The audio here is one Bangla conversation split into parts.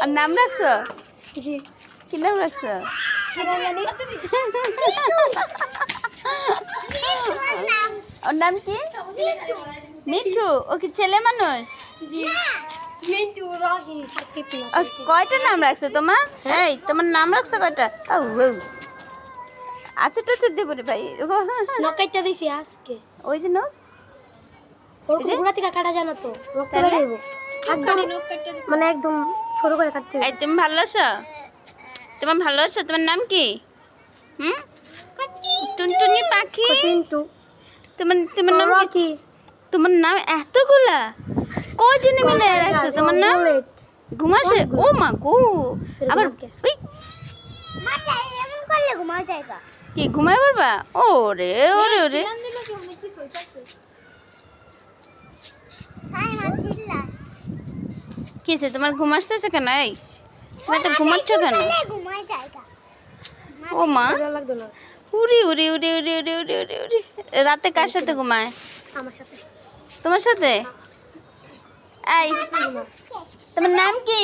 আর নাম রাখছো? জি। কি নাম রাখছো? ওর নাম কি? মিঠু। ও কি ছেলে মানুষ? জি। মিন্টু রকি সাকিব। কয়টা নাম রাখছো তোমার? এই তোমার নাম রাখছো কয়টা? ও আচ্ছা টাচ্ছা দেবো রে ভাই। নকাইটা দিছি আজকে। ওই যে নখ ওর কুকুরা থেকে কাটা জানো তো? রক্ত বেরোবে। একদম মানে একদম ছোট করে কাটতে হবে। এই তুমি ভালো আছো? তোমার ভালো আছো? তোমার নাম কি? হুম? টুনটুনি পাখি। কিন্তু তোমার তোমার নাম কি? রকি তোমার নাম এতগুলা কয়জনে মিলে রাখছো তোমার নাম? ঘুমাসে? ও মা গো। আবার ওই মাথা এমন করলে ঘুমাও জায়গা। কি ঘুমাই পারবা? ওরে ওরে ওরে কিসে তোমার ঘুম আসতেছে কেন? এই তুমি তো ঘুমাচ্ছ কেন? ও মা লাগতো না উড়ি উড়ি উড়ি উড়ি উড়ি উড়ি উড়ি উড়ি রাতে কার সাথে ঘুমায়? আমার সাথে। তোমার সাথে? এই তোমার নাম কি?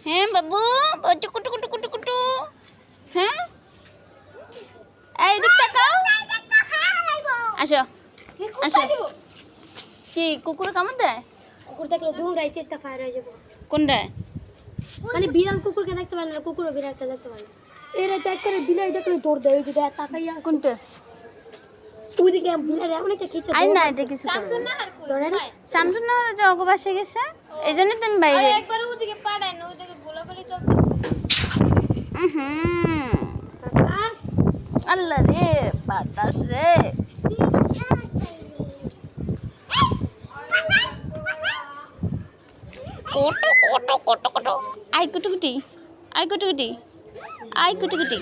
হ্যাঁ বাবু কুটু কুটু কুটু কুটু। হ্যাঁ এই দিক তাকাও। আসো আসো। কি কুকুর কামড় দেয়? কুকুর দেখলে দুমড়াই চেকটা ফায়ার হয়ে যাবে। কোনটায়? মানে বিড়াল কুকুরকে দেখতে পারে না, কুকুরও বিড়ালকে দেখতে পারে না। এরা দেখ করে বিলাই দেখলে দৌড় দেয়, ওই যে দেখ তাকাইয়া আছে। কোনটা? ওইদিকে বিড়াল অনেকটা খেয়েছে। আই না এটা কিছু করবে না। ধরেন শামসুন না অগো বাসে গেছে এই জন্য তুমি বাইরে। একবার ওদিকে পাড়ায় না, ওদিকে গোলাগুলি চলতেছে। বাতাস আল্লাহ রে বাতাস রে। কোটো কোটো কোটো কোটো আই কুটুকুটি আই কুটুকুটি আই কুটুকুটি।